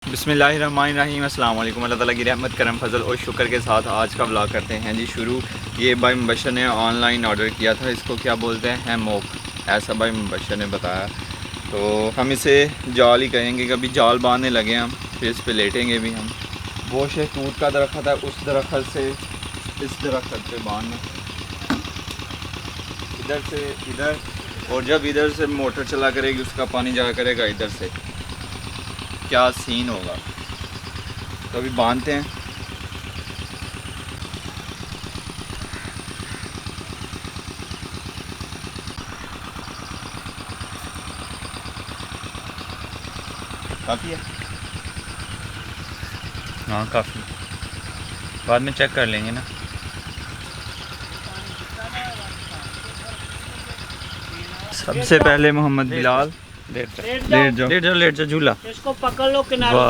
बिस्मिल्लाहिर्रहमानिर्रहीम अस्सलाम वालेकुम। अल्लाह ताला की रहमत करम फजल और शुक्र के साथ आज का व्लॉग करते हैं जी शुरू। ये भाई मुबशर ने ऑनलाइन ऑर्डर किया था, इसको क्या बोलते हैं हैमॉक, ऐसा भाई मुबशर ने बताया। तो हम इसे जाल ही कहेंगे, कभी जाल बांधने लगे हम, फिर इस पे लेटेंगे भी हम। वो शहतूत का दरख्त है, उस दरख्त से इस दरख्त पे बांधना, इधर से इधर, और जब इधर से मोटर चला करेगी उसका पानी जाया करेगा इधर से, क्या सीन होगा। तो अभी बांधते हैं। काफ़ी है, हाँ काफ़ी, बाद में चेक कर लेंगे ना। सबसे पहले मोहम्मद बिलाल लेट जाओ झूला, इसको पकड़ लो किनारे से।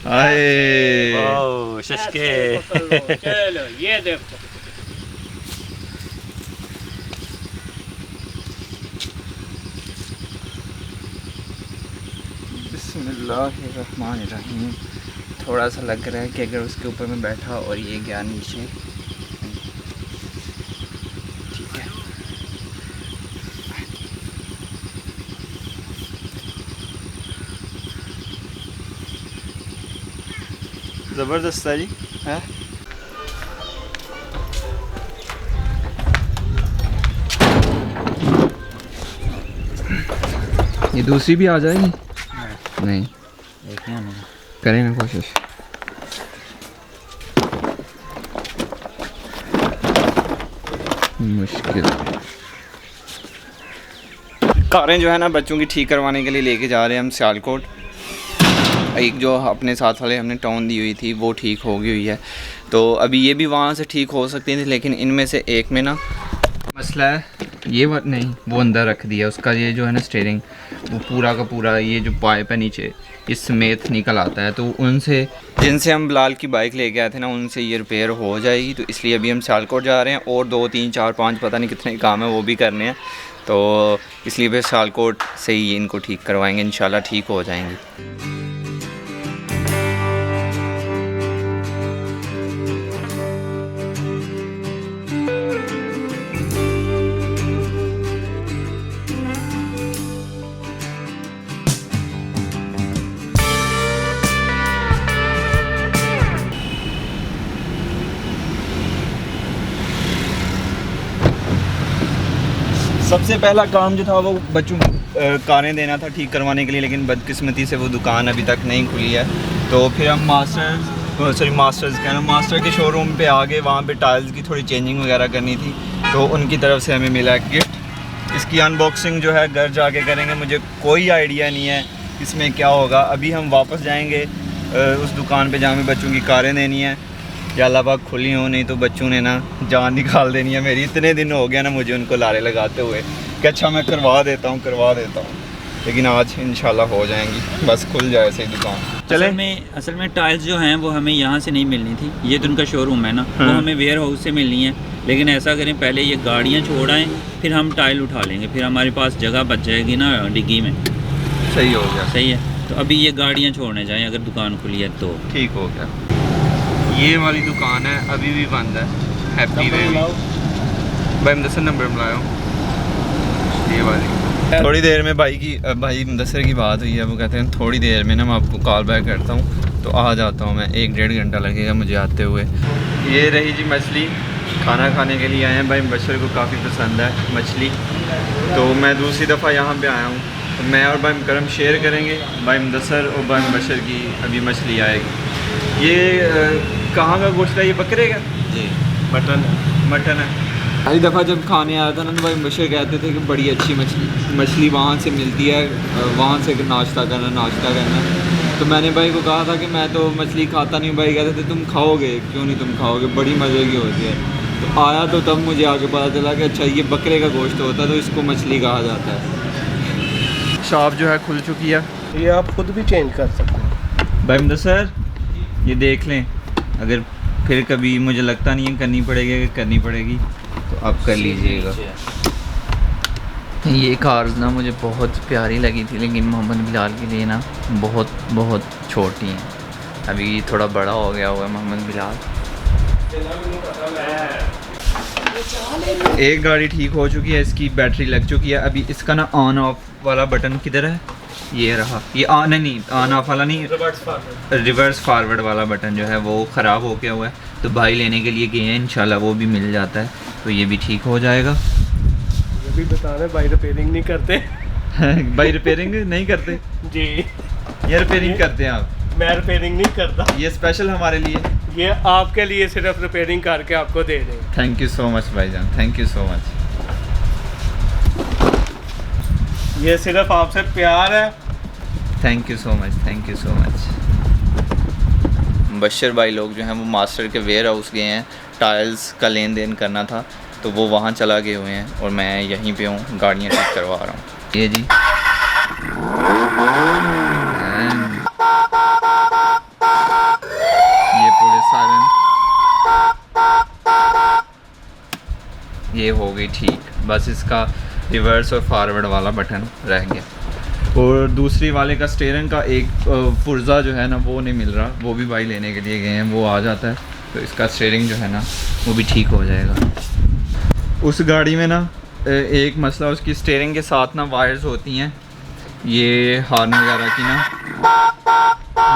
आए शशके चलो ये देखो। बिस्मिल्लाहिर्रहमानिर्रहीम। थोड़ा सा लग रहा है कि अगर उसके ऊपर मैं बैठा और ये गया नीचे, ठीक है। ज़बरदस्त है जी, है। ये दूसरी भी आ जाएगी? नहीं, करें ना कोशिश। मुश्किल। कारें जो है ना बच्चों की ठीक करवाने के लिए लेके जा रहे हैं हम सियालकोट। एक जो अपने साथ वाले हमने टाउन दी हुई थी वो ठीक हो गई हुई है, तो अभी ये भी वहाँ से ठीक हो सकती थी, लेकिन इनमें से एक में ना मसला है। ये बात नहीं, वो अंदर रख दिया उसका, ये जो है ना स्टीयरिंग, वो पूरा का पूरा ये जो पाइप है नीचे इस समेत निकल आता है। तो उनसे जिनसे हम बिलाल की बाइक लेके आए थे ना, उनसे ये रिपेयर हो जाएगी। तो इसलिए अभी हम सियालकोट जा रहे हैं और 2 3 4 5 पता नहीं कितने काम है वो भी करने हैं। तो इसलिए फिर सियालकोट से ही इनको ठीक करवाएंगे, इंशाल्लाह ठीक हो जाएंगे। सबसे पहला काम जो था वो बच्चों कारें देना था ठीक करवाने के लिए, लेकिन बदकिस्मती से वो दुकान अभी तक नहीं खुली है। तो फिर हम मास्टर के शोरूम पे आगे, वहाँ पे टाइल्स की थोड़ी चेंजिंग वगैरह करनी थी, तो उनकी तरफ से हमें मिला है गिफ्ट। इसकी अनबॉक्सिंग जो है घर जाके करेंगे, मुझे कोई आइडिया नहीं है इसमें क्या होगा। अभी हम वापस जाएंगे उस दुकान पे जहाँ में बच्चों की कारें देनी है, या अल्लाह पाक खुली हो, नहीं तो बच्चों ने ना जान निकाल देनी है मेरी। इतने दिन हो गया ना मुझे उनको लारे लगाते हुए कि अच्छा मैं करवा देता हूँ, लेकिन आज इंशाल्लाह हो जाएंगी, बस खुल जाए सही दुकान। चले असल में टाइल्स जो हैं वो हमें यहाँ से नहीं मिलनी थी, ये तो उनका शोरूम है ना, वो हमें वेयर हाउस से मिलनी है। लेकिन ऐसा करें पहले ये गाड़ियाँ छोड़ आएँ, फिर हम टाइल उठा लेंगे, फिर हमारे पास जगह बच जाएगी ना डिग्गी में। सही हो गया, सही है। तो अभी ये गाड़ियाँ छोड़ने जाएँ अगर दुकान खुली है तो ठीक हो गया। ये वाली दुकान है अभी भी बंद है, हैप्पी वे भाई मुदस्सर नंबर मिलाया हूँ। ये वाली थोड़ी देर में भाई मुदस्सर की बात हुई है, वो कहते हैं थोड़ी देर में ना मैं आपको कॉल बैक करता हूँ, तो आ जाता हूँ मैं, 1-1.5 घंटा लगेगा मुझे आते हुए। ये रही जी मछली, खाना खाने के लिए आए हैं। भाई मुबशर को काफ़ी पसंद है मछली, तो मैं दूसरी दफ़ा यहाँ पे आया हूँ। तो मैं और भाई करम शेयर करेंगे, भाई मुदस्सर और भाई मुबशर की अभी मछली आएगी। ये कहाँ का गोश्त है, ये बकरे का? जी मटन है। पहली दफ़ा जब खाने आया था ना तो भाई मुबशर कहते थे कि बड़ी अच्छी मछली वहाँ से मिलती है, वहाँ से नाश्ता करना। तो मैंने भाई को कहा था कि मैं तो मछली खाता नहीं। भाई कहते थे तुम खाओगे, क्यों नहीं तुम खाओगे, बड़ी मज़े की होती है। तो आया तो तब मुझे आगे पता चला कि अच्छा ये बकरे का गोश्त होता है, तो इसको मछली कहा जाता है। शॉप जो है खुल चुकी है, ये आप खुद भी चेंज कर सकते हैं। भाई मुदस्सर ये देख लें, अगर फिर कभी मुझे लगता नहीं है करनी पड़ेगी तो आप कर लीजिएगा। ये कार ना मुझे बहुत प्यारी लगी थी, लेकिन मोहम्मद बिलाल के लिए ना बहुत बहुत छोटी हैं। अभी थोड़ा बड़ा हो गया हुआ है मोहम्मद बिलाल। एक गाड़ी ठीक हो चुकी है, इसकी बैटरी लग चुकी है। अभी इसका ना ऑन ऑफ वाला बटन किधर है? ये रहा। ये ऑन नहीं, ऑन ऑफ वाला नहीं, रिवर्स फारवर्ड वाला बटन जो है वो ख़राब हो गया हुआ है। तो भाई लेने के लिए गए हैं, इंशाल्लाह वो भी मिल जाता है तो ये भी ठीक हो जाएगा। ये भी बता रहे भाई रिपेयरिंग नहीं करते। भाई रिपेयरिंग नहीं करते जी, ये रिपेयरिंग करते हैं आप? मैं रिपेयरिंग नहीं करता, ये स्पेशल हमारे लिए, ये आपके लिए सिर्फ रिपेयरिंग करके आपको दे दें। थैंक यू सो मच भाईजान, थैंक यू सो मच। ये सिर्फ आपसे प्यार है। Thank you so much, thank you so much. Bashar भाई लोग जो हैं वो मास्टर के वेयर हाउस गए हैं, टाइल्स का लेन देन करना था तो वो वहाँ चला गए हुए हैं और मैं यहीं पे हूँ, गाड़ियाँ ठीक करवा रहा हूँ। ये जी ये पूरे सारे ये हो गई ठीक, बस इसका रिवर्स और फॉरवर्ड वाला बटन रह गया। और दूसरी वाले का स्टीयरिंग का एक पुर्जा जो है ना वो नहीं मिल रहा, वो भी भाई लेने के लिए गए हैं, वो आ जाता है तो इसका स्टीयरिंग जो है ना वो भी ठीक हो जाएगा। उस गाड़ी में ना एक मसला, उसकी स्टीयरिंग के साथ ना वायर्स होती हैं, ये हॉर्न वगैरह की ना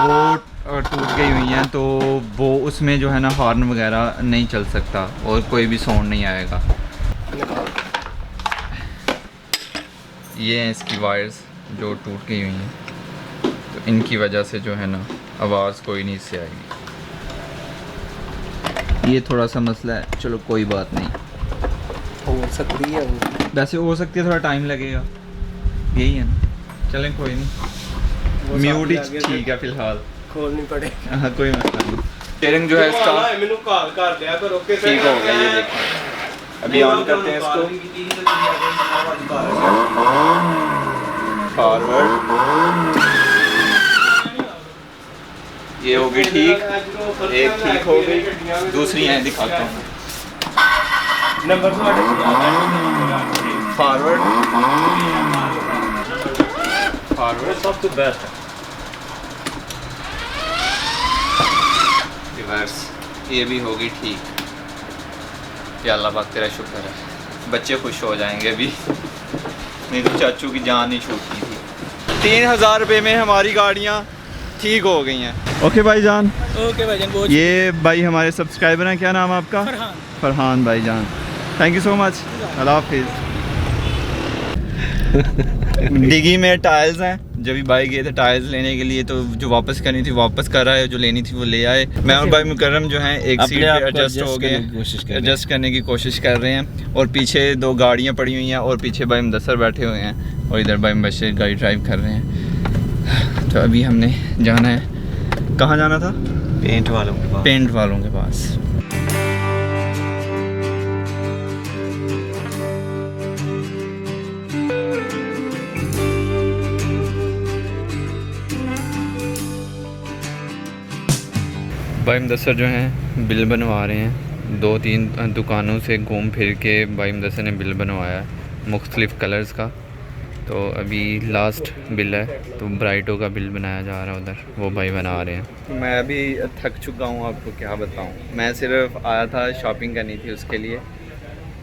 वो टूट गई हुई हैं, तो वो उसमें जो है ना हॉर्न वगैरह नहीं चल सकता और कोई भी साउंड नहीं आएगा। ये हैं इसकी वायर्स जो टूट गई हुई हैं, तो इनकी वजह से जो है ना आवाज़ कोई नहीं इससे आएगी। ये थोड़ा सा मसला है, चलो कोई बात नहीं, हो सकती है, वैसे हो सकती है, थोड़ा टाइम लगेगा, यही है ना। चलें कोई नहीं, म्यूट ही ठीक है फ़िलहाल, खोलनी पड़ेगी। हाँ कोई मसला नहीं। स्टीयरिंग जो है इसका मैंनू कॉल कर दिया करो कि ठीक हो गया, ये देखें। अभी ऑन करते हैं इसको, फॉरवर्ड ये हो गई ठीक, एक ठीक हो गई, दूसरी है दिखाता हूँ। नंबर फॉरवर्ड फॉरवर्ड सबसे बेस्ट है। रिवर्स ये भी होगी ठीक। या अल्लाह पाक तेरा शुक्र है, बच्चे खुश हो जाएंगे अभी, नहीं तो चाचू की जान नहीं छूटती थी। 3000 रुपये में हमारी गाड़ियाँ ठीक हो गई हैं। ओके भाईजान, ओके भाईजान। ये भाई हमारे सब्सक्राइबर हैं, क्या नाम है आपका? फरहान भाईजान, थैंक यू सो मच, अल्लाह हाफिज़। डिगी में टाइल्स हैं, जब भी भाई गए थे टाइल्स लेने के लिए, तो जो वापस करनी थी वापस कर रहा है, जो लेनी थी वो ले आए। मैं और भाई मुकर्रम जो हैं एक सीट पे एडजस्ट हो गए, एडजस्ट करने की कोशिश कर रहे हैं। और पीछे 2 गाड़ियाँ पड़ी हुई हैं और पीछे भाई मुदस्सर बैठे हुए हैं और इधर भाई मुबश्शिर गाड़ी ड्राइव कर रहे हैं। तो अभी हमने जाना है, कहाँ जाना था? पेंट वालों के पास। पेंट वालों के पास। भाई मुदस्सर जो हैं बिल बनवा रहे हैं, 2-3 दुकानों से घूम फिर के भाई मुदस्सर ने बिल बनवाया है मुख्तलिफ़ कलर्स का। तो अभी लास्ट बिल है, तो ब्राइटो का बिल बनाया जा रहा है उधर, वो भाई बना रहे हैं। मैं अभी थक चुका हूँ, आपको क्या बताऊँ। मैं सिर्फ आया था शॉपिंग करनी थी उसके लिए,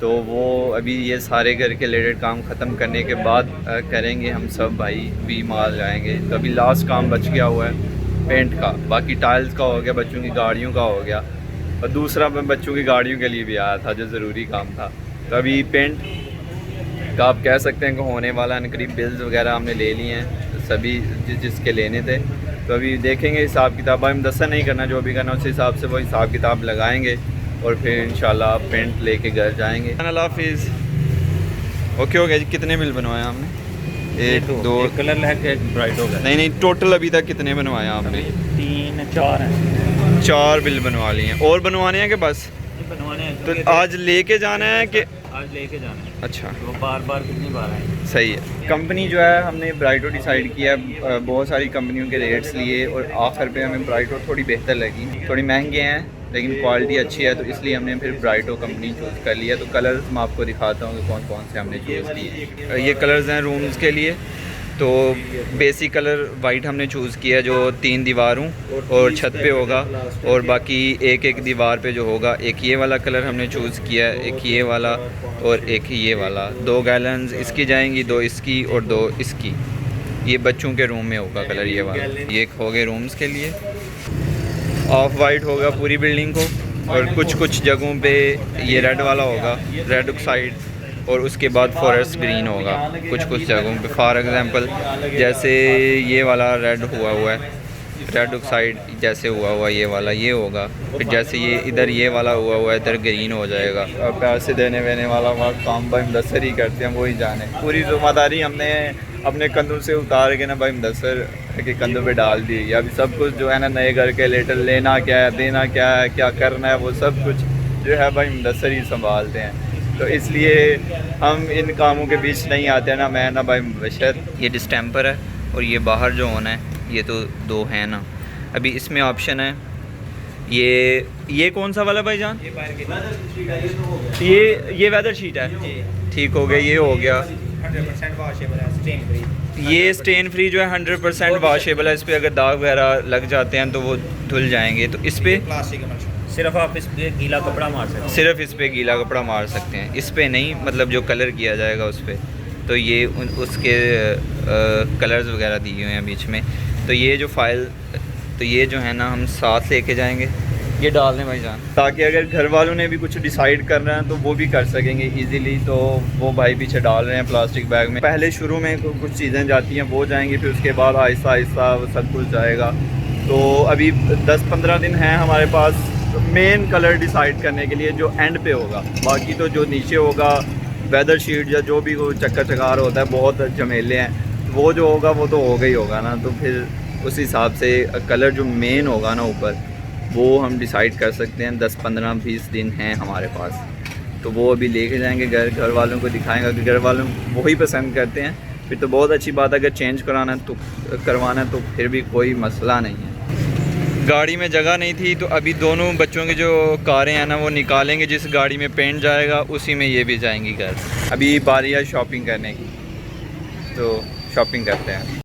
तो वो अभी ये सारे घर के रिलेटेड काम ख़त्म करने के बाद करेंगे हम सब भाई, भी माल जाएंगे। तो अभी लास्ट काम बच गया हुआ है पेंट का, बाकी टाइल्स का हो गया, बच्चों की गाड़ियों का हो गया, और दूसरा मैं बच्चों की गाड़ियों के लिए भी आया था जो ज़रूरी काम था। तो अभी पेंट का आप कह सकते हैं कि होने वाला है, करीब बिल्स वगैरह हमने ले लिए हैं सभी जिसके लेने थे। तो अभी देखेंगे हिसाब किताब, हम मुदस्सर नहीं करना, जो भी करना उस हिसाब से वो हिसाब किताब लगाएंगे और फिर इंशाल्लाह पेंट लेके घर जाएंगे। अल्लाह हाफिज़। ओके हो गया जी। कितने बिल बनवाए आपने? 1 2 कलर लहक एक ब्राइट होगा। नहीं टोटल अभी तक कितने बनवाए आपने? 3 4 हैं। 4 बिल बनवा लिए हैं, और बनवाने हैं कि बस? बनवाने हैं। तो आज लेके जाना है कि आज लेके जाना है। अच्छा, वो बार कितनी बार आए? सही है। कंपनी जो है हमने ब्राइटो डिसाइड किया, बहुत सारी कंपनियों के रेट्स लिए और आखिर पे हमें ब्राइटो थोड़ी बेहतर लगी। थोड़ी महंगे हैं लेकिन क्वालिटी अच्छी है, तो इसलिए हमने फिर ब्राइटो कंपनी चूज़ कर लिया। तो कलर्स मैं आपको दिखाता हूँ कि कौन कौन से हमने चूज़ किए। ये कलर्स हैं रूम्स के लिए। तो बेसिक कलर वाइट हमने चूज़ किया जो 3 दीवारों और छत पे होगा, और बाकी एक एक दीवार पे जो होगा, एक ये वाला कलर हमने चूज़ किया है, एक ये वाला और एक ये वाला। 2 गैलन्स इसकी जाएंगी, 2 इसकी और 2 इसकी। ये बच्चों के रूम में होगा कलर ये वाला। ये हो गए रूम्स के लिए। ऑफ वाइट होगा पूरी बिल्डिंग को, और कुछ कुछ जगहों पे ये रेड वाला होगा, रेड ऑक्साइड, और उसके बाद फॉरेस्ट ग्रीन होगा कुछ कुछ जगहों पे। फॉर एग्ज़ाम्पल जैसे ये वाला रेड हुआ है, रेड ऑक्साइड जैसे हुआ ये वाला ये होगा। फिर जैसे ये इधर ये वाला हुआ है, इधर ग्रीन हो जाएगा। और पैसे देने वेने वाला वहाँ काम भाई मुदस्सर ही करते हैं, वही जाने। पूरी ज़िम्मेदारी हमने अपने कंधों से उतार के ना भाई मुदस्सर के कंधों पे डाल दी। अभी सब कुछ जो है ना, नए घर के लेटर लेना क्या है, देना क्या है, क्या करना है, वो सब कुछ जो है भाई मुदस्सर ही संभालते हैं। तो इसलिए हम इन कामों के बीच नहीं आते हैं ना, मैं ना भाई मुबशर। ये डिस्टेम्पर है, और ये बाहर जो होना है ये तो 2 हैं ना। अभी इसमें ऑप्शन है ये कौन सा वाला भाईजान? ये वेदर शीट है, ठीक हो गया। ये हो गया 100% वॉशेबल है, स्टेन फ्री। ये स्टेन फ्री जो है 100% वॉशेबल है। इस पर अगर दाग वगैरह लग जाते हैं तो वो धुल जाएंगे। तो इस पर प्लास्टिक सिर्फ आप इस पे गीला कपड़ा मार सकते हैं, सिर्फ इस पर गीला कपड़ा मार सकते हैं, इस पर नहीं, मतलब जो कलर किया जाएगा उस पर। तो ये उसके कलर्स वगैरह दिए हुए हैं बीच में। तो ये जो फाइल, तो ये जो है ना हम साथ लेके जाएंगे, ये डाल दें भाईजान, ताकि अगर घर वालों ने भी कुछ डिसाइड करना है तो वो भी कर सकेंगे इजीली। तो वो भाई पीछे डाल रहे हैं प्लास्टिक बैग में। पहले शुरू में कुछ चीज़ें जाती हैं, वो जाएंगी, फिर उसके बाद आहिस्ता आहिस्ता वो सब कुछ जाएगा। तो अभी 10-15 दिन हैं हमारे पास मेन कलर डिसाइड करने के लिए, जो एंड पे होगा। बाकी तो जो नीचे होगा वेदर शीट या जो भी वो चक्कर चकार होता है, बहुत झमेले हैं, वो जो होगा वो तो होगा ही होगा ना। तो फिर उस हिसाब से कलर जो मेन होगा ना ऊपर, वो हम डिसाइड कर सकते हैं। 10-15-20 दिन हैं हमारे पास, तो वो अभी लेके जाएंगे घर वालों को दिखाएंगे। अगर घर वालों वही पसंद करते हैं फिर तो बहुत अच्छी बात है। अगर चेंज कराना है तो करवाना है तो फिर भी कोई मसला नहीं है। गाड़ी में जगह नहीं थी, तो अभी दोनों बच्चों की जो कारें हैं ना वो निकालेंगे। जिस गाड़ी में पेंट जाएगा उसी में ये भी जाएंगी घर। अभी बारी है शॉपिंग करने की, तो शॉपिंग करते हैं।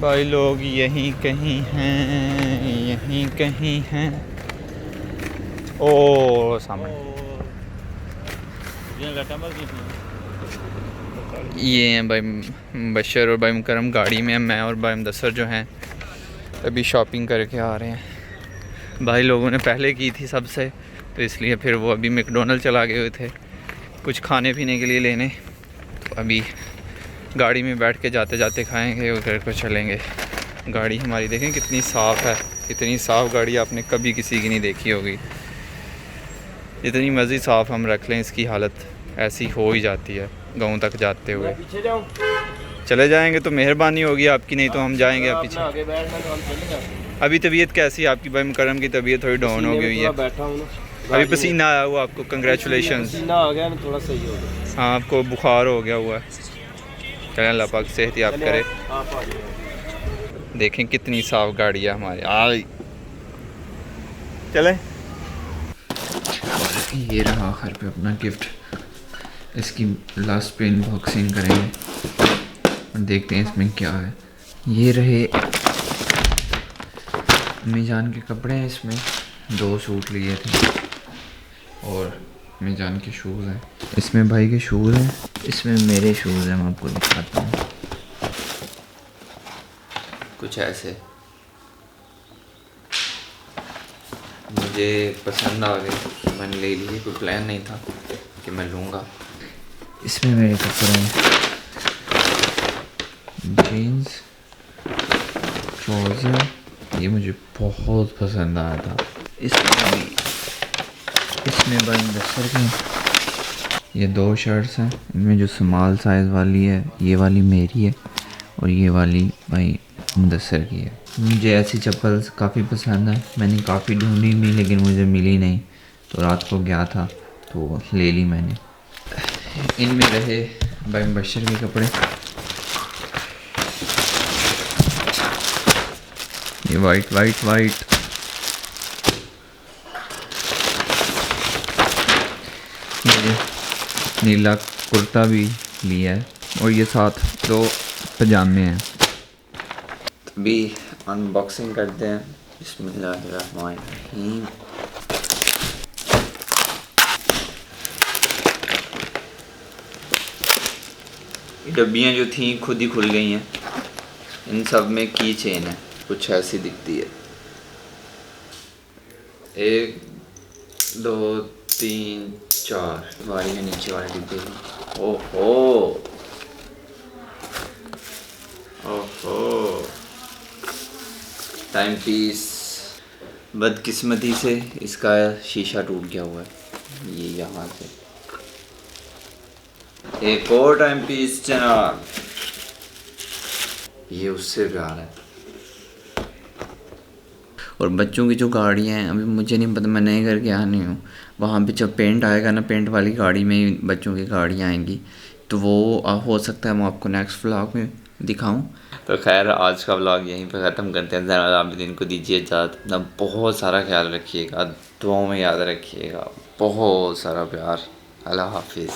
भाई लोग यहीं कहीं हैं, यहीं कहीं हैं। ओ सामने ये हैं भाई बशर और भाई मुकरम गाड़ी में। मैं और भाई मुदस्सर जो हैं अभी शॉपिंग करके आ रहे हैं। भाई लोगों ने पहले की थी सबसे, तो इसलिए फिर वो अभी मैकडॉनल्ड चला गए हुए थे कुछ खाने पीने के लिए लेने। तो अभी गाड़ी में बैठ के जाते जाते खाएंगे और घर को चलेंगे। गाड़ी हमारी देखें कितनी साफ़ है, इतनी साफ़ गाड़ी आपने कभी किसी की नहीं देखी होगी। इतनी मज़ीद साफ़ हम रख लें, इसकी हालत ऐसी हो ही जाती है। गाँव तक जाते हुए चले जाएंगे तो मेहरबानी होगी आपकी, नहीं तो हम जाएंगे आप पीछे। अभी तबीयत कैसी है आपकी? भाई मुकरम की तबीयत थोड़ी डाउन हो गई है, अभी पसीना आया हुआ आपको। कंग्रेचुलेशंस, आ गया ना, थोड़ा सही हो गया। हाँ आपको बुखार हो गया हुआ है। चलें अल्लाह पाक सेहत याब करे। देखें कितनी साफ़ गाड़ी है हमारी। चलें। ये रहा आखिर पे अपना गिफ्ट, इसकी लास्ट पे अनबॉक्सिंग करेंगे और देखते हैं इसमें क्या है। ये रहे अम्मी जान के कपड़े हैं, इसमें 2 सूट लिए थे और अम्मी जान के शूज़ हैं। इसमें भाई के शूज़ हैं, इसमें मेरे शूज़ हैं। मैं आपको दिखाता हूँ, कुछ ऐसे मुझे पसंद आ गए, मैंने ले लिए। कोई प्लान नहीं था कि मैं लूँगा। इसमें मेरे कपड़े हैं, जीन्स, ट्राउज़र, ये मुझे बहुत पसंद आया था। इसमें भाई मुदस्सर के ये 2 शर्ट्स हैं, इनमें जो स्मॉल साइज़ वाली है ये वाली मेरी है और ये वाली भाई मुदस्सर की है। मुझे ऐसी चप्पल काफ़ी पसंद है, मैंने काफ़ी ढूंढी भी लेकिन मुझे मिली नहीं, तो रात को गया था तो ले ली मैंने। इनमें रहे भाई मुबशर के कपड़े, ये वाइट वाइट वाइट, ये नीला कुर्ता भी लिया है और ये साथ 2 पजामे हैं। अभी अनबॉक्सिंग करते हैं, बिस्मिल्लाहिर्रहमानिर्रहीम। डब्बियाँ जो थी खुद ही खुल गई हैं। इन सब में की चेन है, कुछ ऐसी दिखती है। 1 2 3 4 वाली है नीचे वाले डिब्बे की। ओहो ओहो, टाइम पीस। बदकिस्मती से इसका शीशा टूट गया हुआ है, ये यहाँ से। एक और टाइम पीस जनाब, ये उससे प्यार है। और बच्चों की जो गाड़ियाँ हैं, अभी मुझे नहीं पता, मैं नए घर गया नहीं हूँ। वहाँ पे जब पेंट आएगा ना, पेंट वाली गाड़ी में ही बच्चों की गाड़ियाँ आएंगी, तो वो हो सकता है मैं आपको नेक्स्ट व्लॉग में दिखाऊं। तो खैर आज का व्लॉग यहीं पे ख़त्म करते हैं। ज़रा आबिदीन को दीजिए इजाज़त। अपना बहुत सारा ख्याल रखिएगा, दुआओं में याद रखिएगा। बहुत सारा प्यार। अल्लाह हाफिज़।